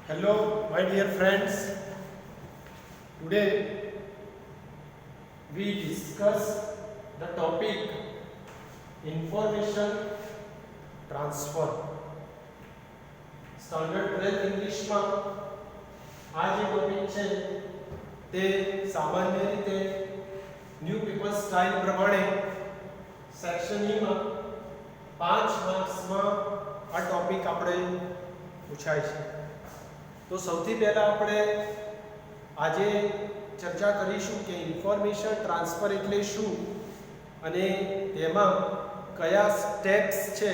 Hello, my dear friends. Today we discuss the topic information transfer. Standard 12 English માં આ જે topic છે તે સામાન્ય રીતે ન્યૂ પેપર સ્ટાઇલ પ્રમાણે સેક્શન E માં 5 માર્ક્સમાં આ ટોપિક આપણે પૂછાય છે. તો સૌથી પહેલા આપણે આજે ચર્ચા કરીશું કે ઇન્ફોર્મેશન ટ્રાન્સફર એટલે શું અને તેમાં કયા સ્ટેપ્સ છે,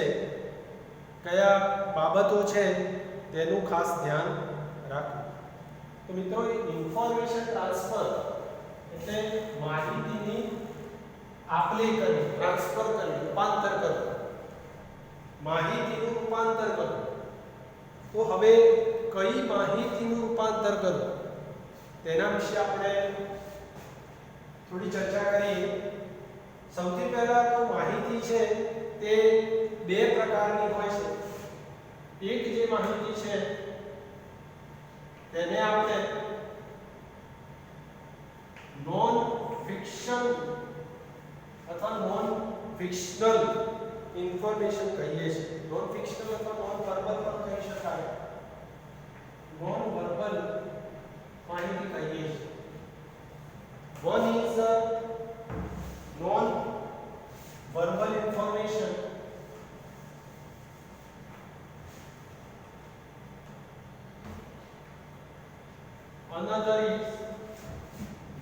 કયા બાબતો છે તેનું ખાસ ધ્યાન રાખવું. તો મિત્રો, ઇન્ફોર્મેશન ટ્રાન્સફર એટલે માહિતીની આપલે કરવી, ટ્રાન્સફર કરવી, રૂપાંતર કરવું, માહિતીનું રૂપાંતર કરવું. તો હવે કઈ માહિતીનું રૂપાંતર કરવું તેના વિશે આપણે થોડી ચર્ચા કરીએ. સૌથી પહેલા તો માહિતી છે તે બે પ્રકારની હોય છે. એક જે માહિતી છે તેને આપણે નોન ફિક્શન અથવા નોન ફિક્શનલ ઇન્ફોર્મેશન કહીએ છીએ. નોન ફિક્શનલ અથવા નોન વર્બલ પણ કહી શકાય. નોન વર્બલ માહિતી કહીએ છીએ. One is non verbal information. Another is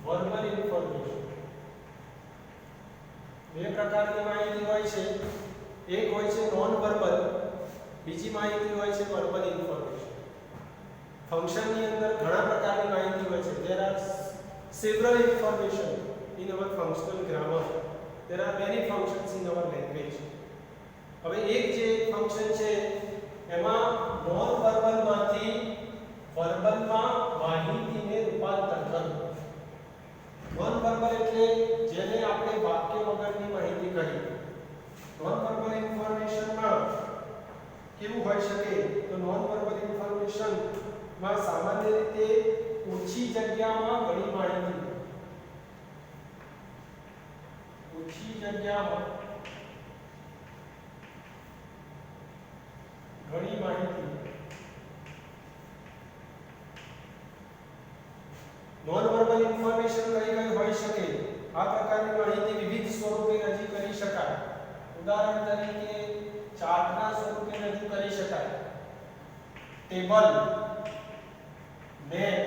verbal information. બે પ્રકારની માહિતી હોય છે. એક હોય છે નોન વર્બલ, બીજી માહિતી હોય છે વર્બલ ઇન્ફોર્મેશન. ફંક્શનની અંદર ઘણા પ્રકારની માહિતી હોય છે. There are several information in our functional grammar. There are many functions in our language. હવે એક જે ફંક્શન છે એમાં નોન વર્બલ માંથી વર્બલમાં માહિતીને રૂપાંતર કરવું. નોન વર્બલ એટલે જેને આપણે વાક્ય વગરની માહિતી કહીએ. નોન વર્બલ ઇન્ફોર્મેશનમાં કેવું હોઈ શકે? તો નોન વર્બલ ઇન્ફોર્મેશન માં સામાન્ય રીતે ઓછી જગ્યામાં ઘણી માહિતી, ઓછી જગ્યામાં ઘણી માહિતી. નોન વર્બલ ઇન્ફોર્મેશન કઈ કઈ હોઈ શકે? આ પ્રકારની માહિતી વિવિધ સ્વરૂપે રજૂ કરી શકાય. ઉદાહરણ તરીકે ચાર્ટના સ્વરૂપે રજૂ કરી શકાય. Table, map,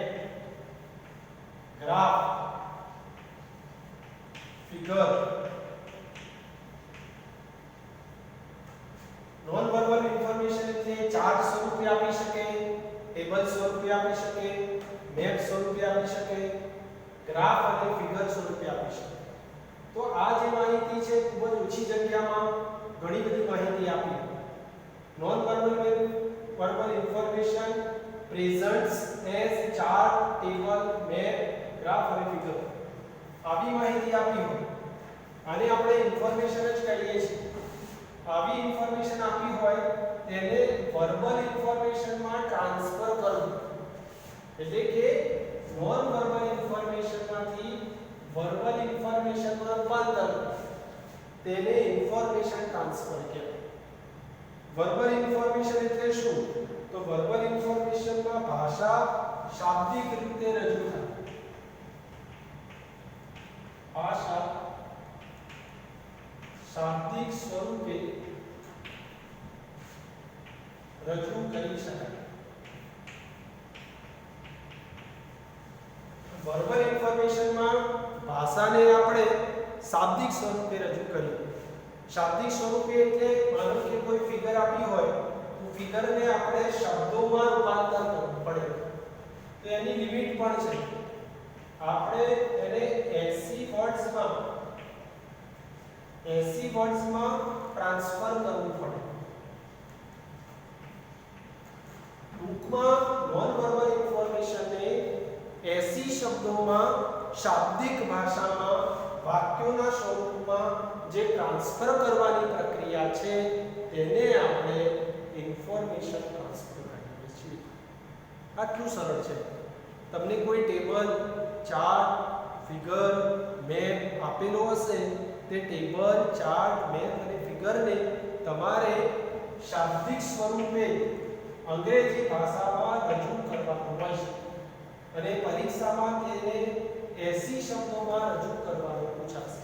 graph, figure. Non verbal information એટલે ચાર્ટ સ્વરૂપે આપી શકે, ટેબલ સ્વરૂપે આપી શકે, મેપ સ્વરૂપે આપી શકે, ગ્રાફ અને ફિગર સ્વરૂપે આપી શકે. તો આ જે માહિતી છે ખૂબ જ ઓછી જગ્યામાં ઘણી બધી માહિતી આપી. Non verbal information presents as chart, table, map, graph અને figure. આવી માહિતી આપી હોય આને આપણે ઇન્ફોર્મેશન જ કહીએ છીએ. આવી ઇન્ફોર્મેશન આપી હોય તેને વર્બલ ઇન્ફોર્મેશનમાં ટ્રાન્સફર કરવું. એટલે કે નોન વર્બલ ઇન્ફોર્મેશનમાંથી વર્બલ ઇન્ફોર્મેશનમાં રૂપાંતર, તેને ઇન્ફોર્મેશન ટ્રાન્સફર કહેવાય. વર્બલ ઇન્ફોર્મેશન એટલે શું? તો વર્બલ ઇન્ફોર્મેશનમાં ભાષા શાબ્દિક રીતે રજૂ થાય. ભાષા શાબ્દિક સ્વરૂપે રજૂ કરી શકાય. વર્બલ ઇન્ફોર્મેશનમાં ભાષાને આપણે શાબ્દિક સ્વરૂપે રજૂ કરીએ. શાબ્દિક સ્વરૂપે એટલે માનો કે કોઈ ફિગર આપી હોય તો ફિગરને આપણે શબ્દોમાં રૂપાંતર કરવું પડે. તો એની લિમિટ પણ છે. આપણે એને 80 વર્ડ્સમાં ટ્રાન્સફર કરવું પડે. ટૂંકમાં નોન વર્બલ ઇન્ફોર્મેશનને 80 શબ્દોમાં શાબ્દિક ભાષામાં વાક્યોના સ્વરૂપમાં જે ટ્રાન્સફર કરવાની પ્રક્રિયા છે તેને આપણે ઇન્ફોર્મેશન ટ્રાન્સફર કહીએ છીએ. આટલું સરળ છે. તમને કોઈ ટેબલ, ચાર્ટ, ફિગર, મેપ આપેલો હશે તે ટેબલ, ચાર્ટ, મેપ અને ફિગરને તમારે શાબ્દિક સ્વરૂપે અંગ્રેજી ભાષામાં રજૂ કરવાનું હોય છે અને પરીક્ષામાં તેને 80 શબ્દોમાં રજૂ કરવાનું પૂછાશે.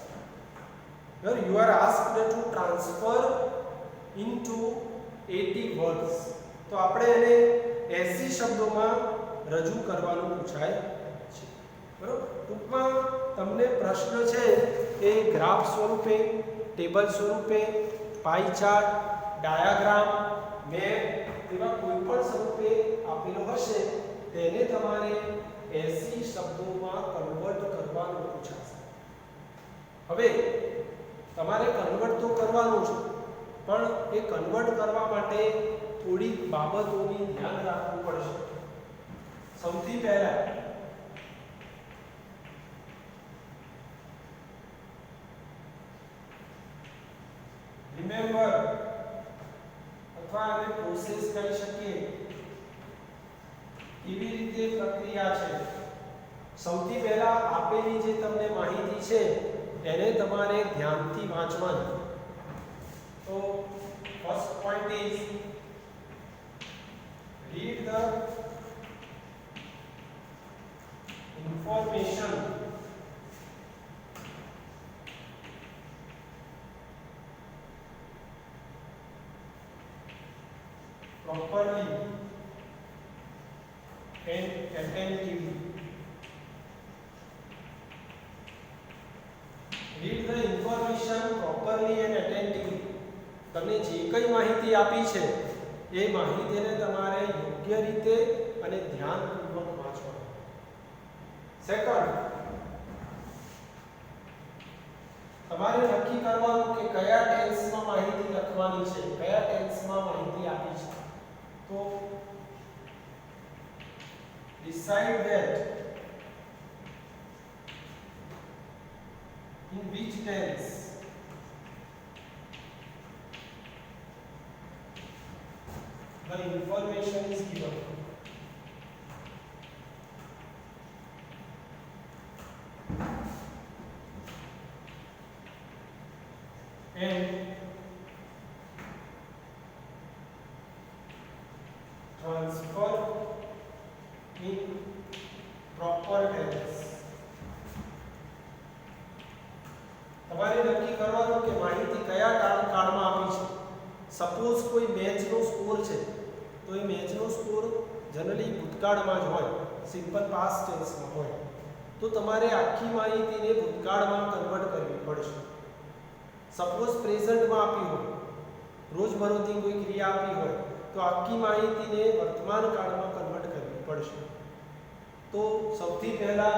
You are asked to transfer into 80 words. તો આપણે એને 80 શબ્દોમાં રજૂ કરવાનું પૂછાય છે. બરોબર. ટૂંકમાં તમને પ્રશ્ન છે એ ગ્રાફ સ્વરૂપે, ટેબલ સ્વરૂપે, પાઈ ચાર્ટ, ડાયાગ્રામ, મેપ એવા કોઈ પણ સ્વરૂપે આપેલો હશે તેને તમારે 80 શબ્દોમાં કન્વર્ટ કરવાનું પૂછાશે. હવે તમારે કન્વર્ટ તો કરવાનું છે, પણ એ કન્વર્ટ કરવા માટે થોડી બાબતોની ધ્યાન રાખવું પડશે. સૌથી પહેલા રિમેમ્બર અથવા આને પ્રોસેસ કહી શકીએ. કેવી રીતે પ્રક્રિયા છે? સૌથી પહેલા આપેલી જે તમને માહિતી છે એને તમારે ધ્યાનથી વાંચવાની. તો first point is read the information properly and attentively. Read the information properly and attentively. તમને જે કઈ માહિતી આપી છે એ માહિતીને તમારે યોગ્ય રીતે અને ધ્યાનપૂર્વક વાંચવાની. સેકન્ડ, તમારે નક્કી કરવાનું કે કયા ટેન્સમાં માહિતી લખવાની છે, કયા ટેન્સમાં માહિતી આપી છે. તો decide that in which tense the information is given. And transfer in proper tense. તમારે નક્કી કરવાનું કે માહિતી કયા કાળમાં આપી છે. સપોઝ કોઈ મેચનો સ્કોર છે તો એ મેચનો સ્કોર જનરલી ભૂતકાળમાં જ હોય, સિમ્પલ પાસ્ટ ટેન્સમાં હોય. તો તમારે આખી માહિતીને ભૂતકાળમાં કન્વર્ટ કરવી પડશે. સપોઝ પ્રેઝન્ટમાં આપી હોય, રોજબરોજની કોઈ ક્રિયા આપી હોય તો આખી માહિતીને વર્તમાન કાળમાં કન્વર્ટ કરવી પડશે. તો સૌથી પહેલા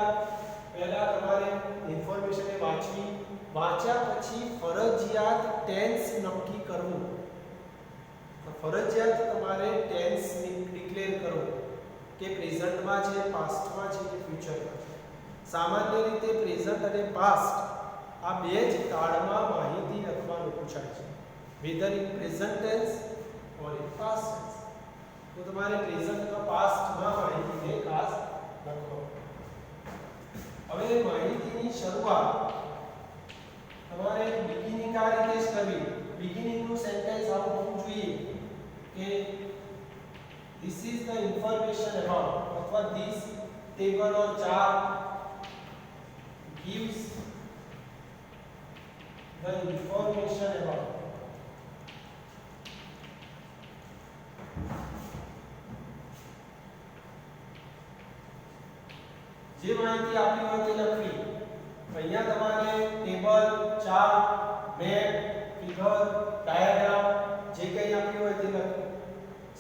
તમારે ઇન્ફોર્મેશનને વાંચવી. વાંચ્યા પછી ફરજિયાત ટેન્સ નક્કી કરવું. ફરજિયાત તમારે ટેન્સ ડિક્લેર કરવું કે પ્રેઝન્ટમાં છે, પાસ્ટમાં છે કે ફ્યુચરમાં છે. સામાન્ય રીતે પ્રેઝન્ટ અને પાસ્ટ આ બે જ કાળમાં માહિતી લખવાનું પૂછાય છે, whether in present tense or in past tense. તો તમારે પ્રેઝન્ટ અથવા પાસ્ટમાં માહિતીને ખાસ લખો. હવે માહિતીની શરૂઆત તમારે બિગિનિંગ આ રીતે જ કરવી. બિગિનિંગનું સેન્ટેન્સ આવું હોવું જોઈએ કે this is the information about અથવા this table or chart gives the information about. જે માહિતી આપી હોય તે લખવી. અહીંયા તમારે table, chart, map, figure, diagram જે કંઈ આપ્યું હોય તે લખવું.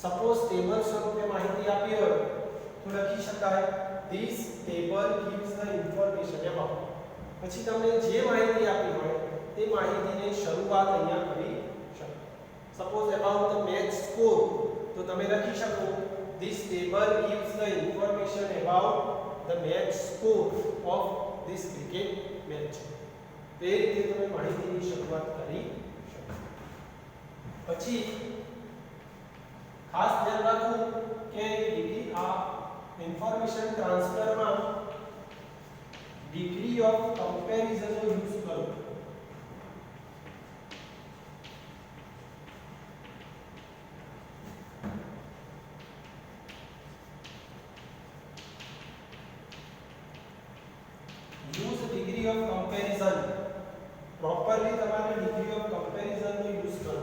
સપોઝ ટેબલ સ્વરૂપે માહિતી આપી હોય તો લખી શકાય this table gives the information about. પછી તમને જે માહિતી આપી હોય તે માહિતીને શરૂઆત અહીંયા કરી શકો. Suppose about the match score તો તમે લખી શકો this table gives the information about the match score of this cricket match. તે રીતે તમે માહિતીની શરૂઆત કરી શકો. પછી ખાસ ધ્યાન રાખવું કે આ ઇન્ફોર્મેશન ટ્રાન્સફરમાં ડિગ્રી ઓફ કમ્પેરિઝન નો યુઝ કરો. Use degree of comparison. Properly તમારે ડિગ્રી ઓફ કમ્પેરિઝન નો યુઝ કરો.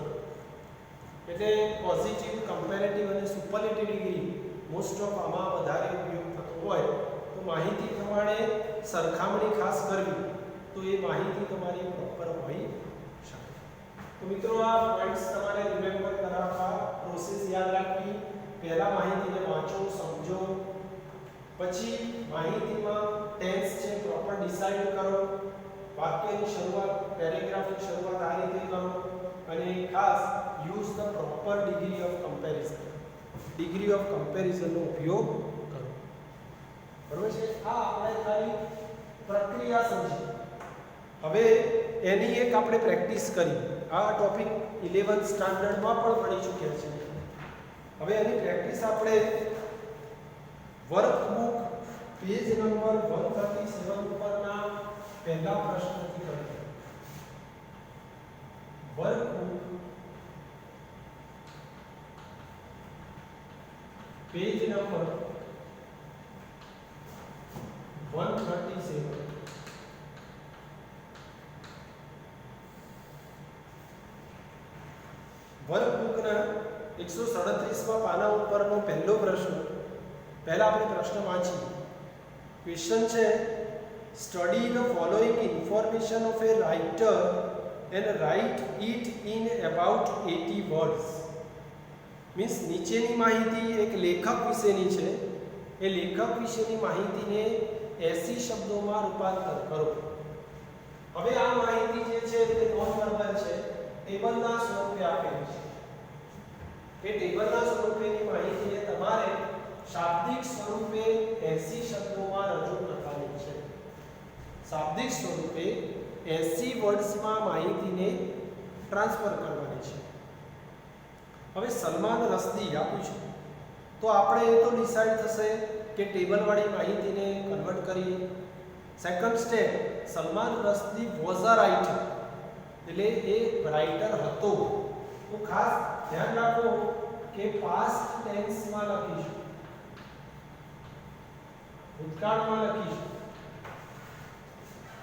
એટલે પોઝિટિવ, કમ્પેરેટિવ અને સુપરલેટિવ ડિગ્રી મોસ્ટ ઓફ આમાં વધારે ઉપયોગ થતો હોય તો માહિતી પ્રમાણે સરખામણી ખાસ કરવી તો એ માહિતી તમારી પ્રોપર હોઈ શકે. તો મિત્રો આ પોઈન્ટ્સ તમારે રિમેમ્બર કરાવવા, પ્રોસેસ યાદ રાખવી. પહેલા માહિતીને વાંચો, સમજો, પછી માહિતીમાં ટેન્સ છે પ્રોપર ડિસાઈડ કરો, વાક્યની શરૂઆત, પેરેગ્રાફની શરૂઆત આ રીતે કરો અને ખાસ use the proper degree of comparison. Degree of comparison નો ઉપયોગ કરો. બરોબર છે. આ આપણે ખાલી પ્રક્રિયા સમજી. હવે એની એક આપણે પ્રેક્ટિસ કરી. આ ટોપિક 11th સ્ટાન્ડર્ડમાં પણ ભણી ચૂક્યા છીએ. હવે એની પ્રેક્ટિસ આપણે વર્કબુક પેજ નંબર 137 ઉપરના પહેલા પ્રશ્નથી કરીએ. Workbook page number 137. વર્કબુકના 137માં પાના ઉપરનો પહેલો પ્રશ્ન. પહેલા આપણે પ્રશ્ન વાંચીએ. ક્વેશ્ચન છે study the following information of A writer and write it in about 80 words. Means નીચેની માહિતી એક લેખક વિશેની છે. એ લેખક વિશેની માહિતીને 80 શબ્દોમાં રૂપાંતર કરો. હવે આ માહિતી જે છે તે નોન વર્બલ છે, ટેબલના સ્વરૂપે આપેલી છે. એ ટેબલના સ્વરૂપેની માહિતીને તમારે શાબ્દિક સ્વરૂપે 80 શબ્દોમાં રજૂ કરવાની છે. શાબ્દિક સ્વરૂપે 80 વર્ડ્સમાં માહિતીને ટ્રાન્સફર કરવાની છે. હવે સલમાન રશ્દી આપ્યું છે તો આપણે એ તો ડિસાઈડ થશે કે ટેબલવાળી માહિતીને કન્વર્ટ કરીએ. Second step, Salman Rushdie was a writer, એટલે એ રાઇટર હતો. તો ખાસ ધ્યાન રાખો કે પાસ્ટ ટેન્સમાં લખીશું, ભૂતકાળમાં લખીશું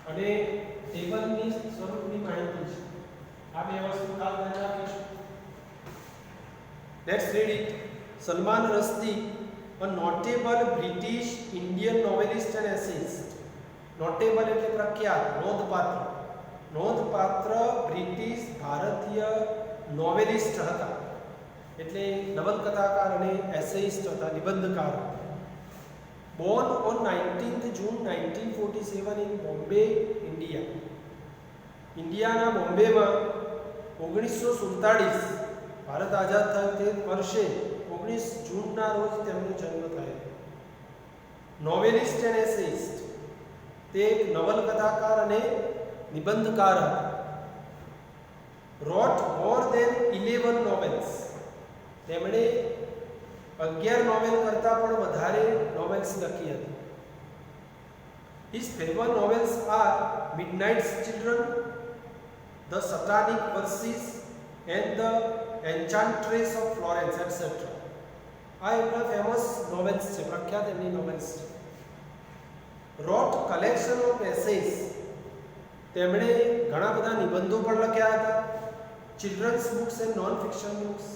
અને ટેબલની સ્વરૂપની માહિતી છે. આ બે વસ્તુ ખાસ ધ્યાન રાખીશું. Let's read it. Salman Rushdie, a notable British Indian novelist and essayist. Notable એટલે પ્રખ્યાત, નોંધપાત્ર. નોંધપાત્ર બ્રિટિશ ભારતીય નોવેલિસ્ટ હતા. એટલે નવલકથાકાર અને એસેઇસ્ટ હતા, નિબંધકાર. Born on 19th June 1947 in Bombay, India. ઇન્ડિયાના બોમ્બેમાં 1947 ભારત આઝાદ થયો તે વર્ષે 19 જૂનના રોજ તેમનો જન્મ થયો. નોવેલિસ્ટ એન્ડ એસેઇસ્ટ, તે એક નવલકથાકાર અને નિબંધકાર હતા. રોટ મોર ધેન 11 નોવેલ્સ, તેમણે 11 નોવેલ કરતાં પણ વધારે નોવેલ્સ લખી હતી. His favorite novels are Midnight's Children, The Satanic Verses and The Enchantress of Florence, etc. આ એમના ફેમસ નોવેલ્સ છે, પ્રખ્યાત એમની નોવેલ્સ છે. રોટ કલેક્શન ઓફ એસેસ, તેમણે ઘણા બધા નિબંધો પણ લખ્યા હતા. Children's books and non fiction books,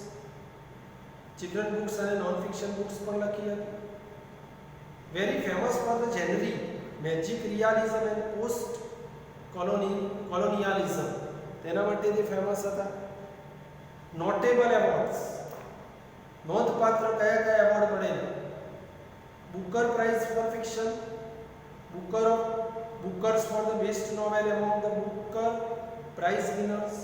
children books અને નોન ફિક્શન બુક્સ પણ લખી હતી. Very famous for the genre magic realism and post colonialism, તેના માટે તે ફેમસ હતા. નોટેબલ એવોર્ડ્સ, નોંધપાત્ર કયા કયા એવોર્ડ મળેલા? Booker prize for fiction, Bookers for the best novel among the Booker prize winners,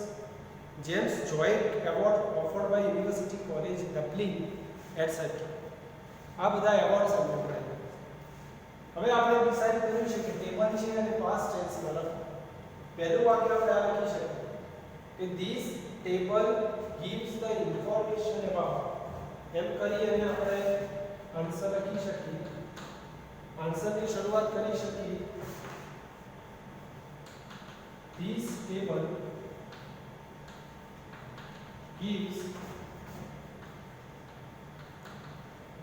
James joint award offered by university college Dublin, etcetera. આ બધા એવોર્ડ્સ અમને મળેલા. હવે આપણે ડિસાઈડ કર્યું છે કે ટેબલ છે અને પાસ્ટ ટેન્સમાં લખો. પહેલું વાક્ય આપણે આ લખી શકીએ કે this table gives the information about, એમ કરી અને આપણે આન્સર લખી શકીએ આન્સરની શરૂઆત કરી શકીએ. This table gives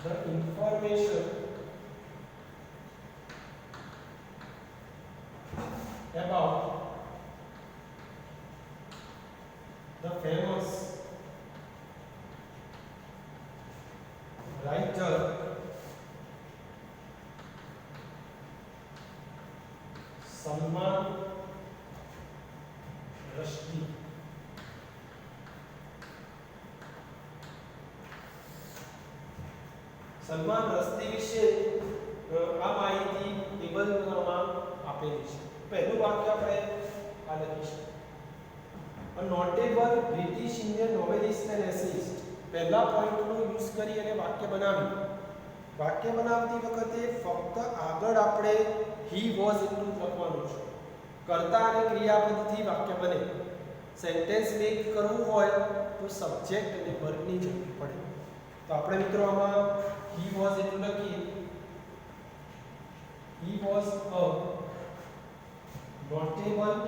the information about the famous writer Salman Rushdie. Salman Rushdie વિશે આ માહિતી ટેબલમાં આપેલી છે. પહેલું વાક્ય આપણે આ લખીશું. A notable British Indian novelist and essayist. પહેલા પોઈન્ટનો યુઝ કરી અને વાક્ય બનાવ્યું. વાક્ય બનાવતી વખતે ફક્ત આગળ આપણે he was એટલું જ લખવાનું છે. કર્તા અને ક્રિયાપદથી વાક્ય બને. સેન્ટેન્સ મેક કરવું હોય તો સબ્જેક્ટ અને વર્બની જરૂર પડે. તો આપણે મિત્રો આમાં he was એટલું લખીએ. He was a notable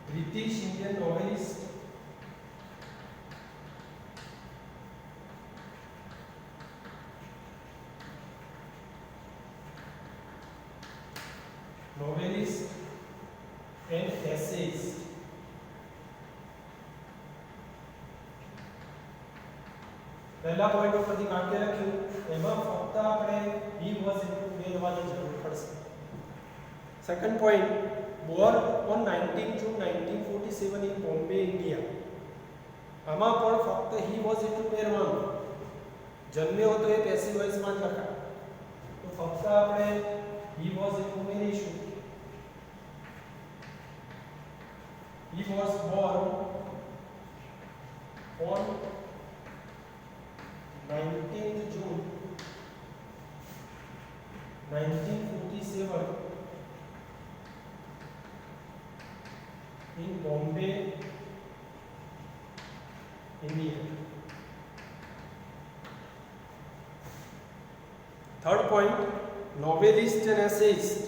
British Indian novelist and essayist. પહેલા પોઈન્ટ ઉપરથી વાક્ય લખ્યું એમાં ફક્ત આપણે he was એટલું ઉમેરવાની જરૂર પડશે. Second point, born on 19 June 1947 in Bombay, India. આમાં પણ ફક્ત he was એટલું ઉમેરવાનું. જન્મ્યો હતો એ પેસિવ વોઇસમાં જ લખાય. તો ફક્ત આપણે he was એટલું ઉમેરીશું. He was born on 19th June 1947 in Bombay, India. Third point, novelist and essayist.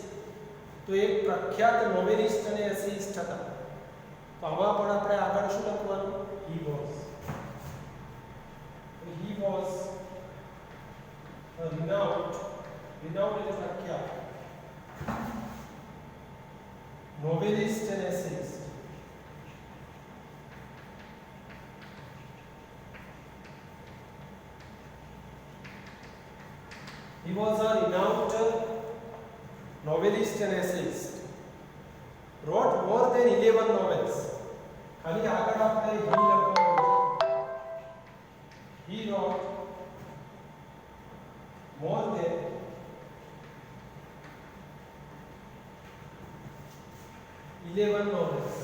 तो एक प्रख्यात नोवेलिस्ट અને એસેઇસ્ટ હતા. તો આમાં પણ આપણે આગળ શું લખવાનું? he was. He was a renowned એટલે પ્રખ્યાત novelist and essayist. He was a renowned novelist and essayist. Wrote more than 11 novels. ખાલી આગળ આપણે he લખવાનું. He wrote more than 11 novels.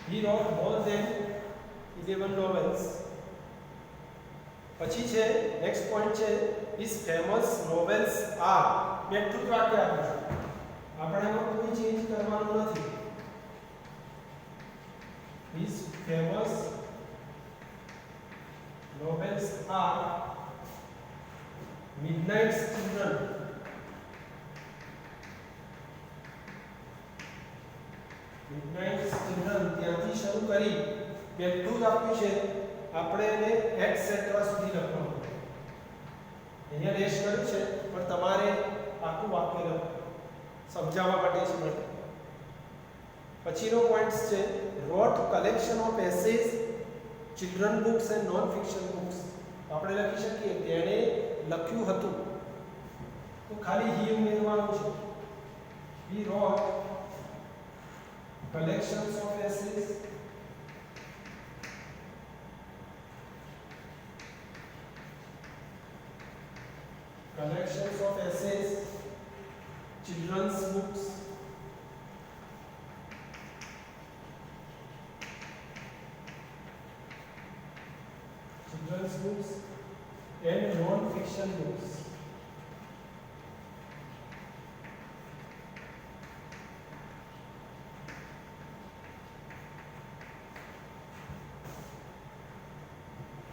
He wrote more than 11 novels. પછી છે next point છે his famous novels are. બેઠું વાક્ય આપ્યું છે. આપણે એમાં કોઈ ચેન્જ કરવાનું નથી. His famous novels are Midnight Children, ત્યાંથી શરૂ કરી કેટલું જ આપ્યું છે આપણે એને એટસેટ્રા સુધી લખવાનું. અહીંયા ડેશ કર્યું છે પણ તમારે આખું વાક્ય લખવું સમજાવવા માટે છે માટે. પછીનો પોઈન્ટ છે wrote collection of essays, children books and non fiction books. આપણે લખી શકીએ તેણે લખ્યું હતું તો ખાલી he ઉમેરવાનું છે. he wrote collections of essays, children's books, and non-fiction books.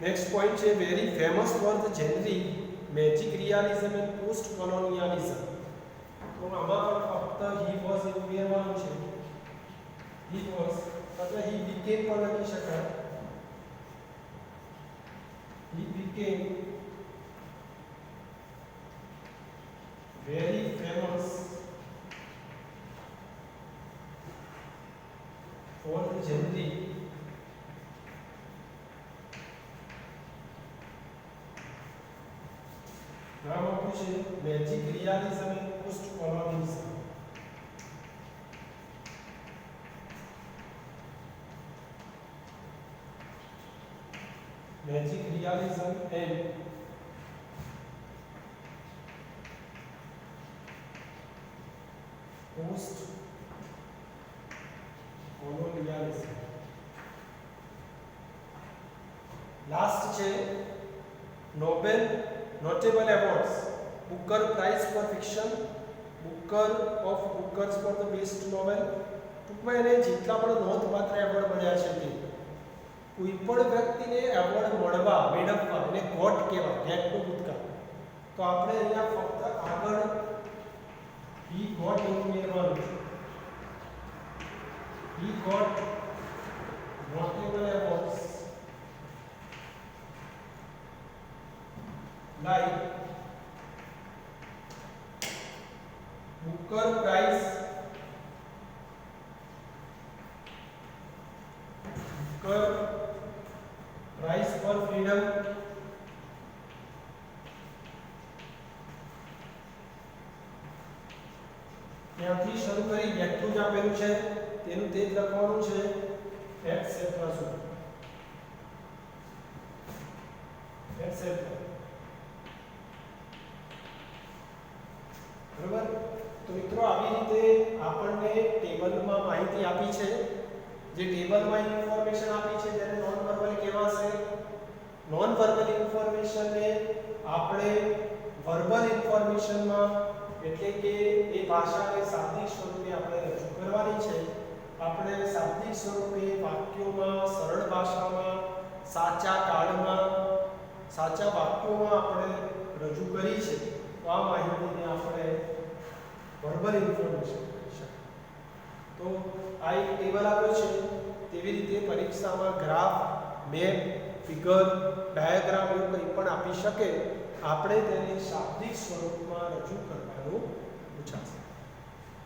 Next point છે very famous for the genre magic realism and post colonialism. તો આમાં પણ ફક્ત હી વોઝ એવું કહેવાનું છે. હી વોઝ અથવા હી બીકેમ પણ લખી શકાય. He became very famous for the genre નામ આપ્યું છે magic realism and post colonialism. Magic realism and post colonialism. Last છે Nobel notable awards. Booker prize for fiction, Booker of Bookers for the best novel. ટૂંકમાં એને જેટલા પણ નોંધપાત્ર award મળ્યા છે તે કોઈ પણ વ્યક્તિને એવોર્ડ મળવા મેળવવા એને ગોટ કહેવાય, ગેટનું ભૂતકાળ. તો આપણે અહીંયા ફક્ત આગળ he got એવું કહેવાનું છે. he got notable awards like Booker Prize, Booker Prize for Freedom, ત્યાંથી શરૂ કરી બેઠું જ આપેલું છે તેનું તે જ લખવાનું છે એટસેટ્રા સુધી. એટસેટ્રા. બરાબર. તો મિત્રો આવી રીતે આપણને ટેબલમાં માહિતી આપી છે. જે ટેબલમાં ઇન્ફોર્મેશન આપી છે તેને નોન વર્બલ કહેવાશે. નોન વર્બલ ઇન્ફોર્મેશનને આપણે વર્બલ ઇન્ફોર્મેશનમાં એટલે કે એ ભાષાને શાબ્દિક સ્વરૂપે આપણે રજૂ કરવાની છે. આપણે શાબ્દિક સ્વરૂપે વાક્યોમાં, સરળ ભાષામાં, સાચા કાળમાં, સાચા વાક્યોમાં આપણે રજૂ કરી છે. તો આ માહિતીને આપણે વર્બલ ઇન્ફોર્મેશન કહી શકીએ. તો આ એક ટેબલ આપ્યો છે. તેવી રીતે પરીક્ષામાં ગ્રાફ, મેપ, ફિગર, ડાયાગ્રામ એવું કંઈ પણ આપી શકે. આપણે તેને શાબ્દિક સ્વરૂપમાં રજૂ કરવાનું પૂછાશે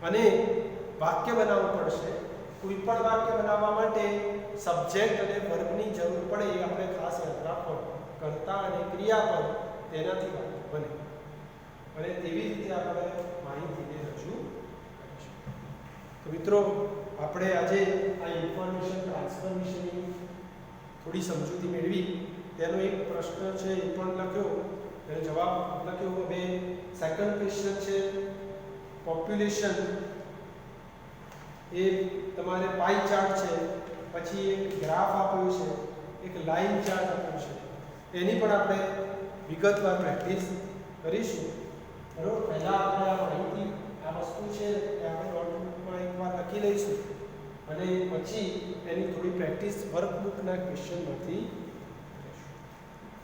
અને વાક્ય બનાવવું પડશે. કોઈ પણ વાક્ય બનાવવા માટે સબ્જેક્ટ અને વર્બની જરૂર પડે એ આપણે ખાસ યાદ રાખવાનું. કર્તા અને ક્રિયાપદ તેનાથી વાક્ય બને અને તેવી રીતે આપણે માહિતીને રજૂ કરીશું. તો મિત્રો આપણે આજે આ ઇન્ફોર્મેશન ટ્રાન્સફર વિશેની થોડી સમજૂતી મેળવી. તેનો એક પ્રશ્ન છે એ પણ લખ્યો, તેનો જવાબ લખ્યો. હવે સેકન્ડ ક્વેશ્ચન છે પોપ્યુલેશન. એ તમારે પાઈ ચાર્ટ છે, પછી એક ગ્રાફ આપ્યો છે, એક લાઈન ચાર્ટ આપ્યો છે. એની પણ આપણે વિગતવાર પ્રેક્ટિસ કરીશું. બરોબર. પહેલા આપણે આ માહિતી, આ વસ્તુ છે એ આપણે નોટબુકમાં એકવાર લખી લઈશું અને પછી એની થોડી પ્રેક્ટિસ વર્કબુકના ક્વેશ્ચનમાંથી કરીશું.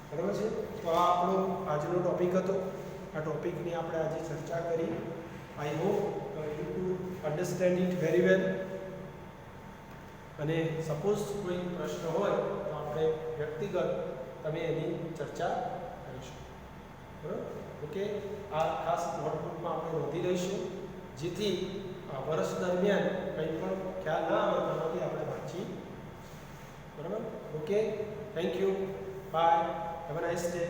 બરાબર છે. તો આ આપણો આજનો ટોપિક હતો. આ ટોપિકની આપણે આજે ચર્ચા કરી. I hope you to understand it very well. અને સપોઝ કોઈ પ્રશ્ન હોય તો આપણે વ્યક્તિગત તમે એની ચર્ચા કરીશું. બરાબર. ઓકે. આ ખાસ નોટબુકમાં આપણે નોંધી લઈશું જેથી વર્ષ દરમિયાન કંઈ પણ ખ્યાલ ના આવે તેમાંથી આપણે વાંચી. બરાબર. Okay. Thank you. Bye. Have a nice day.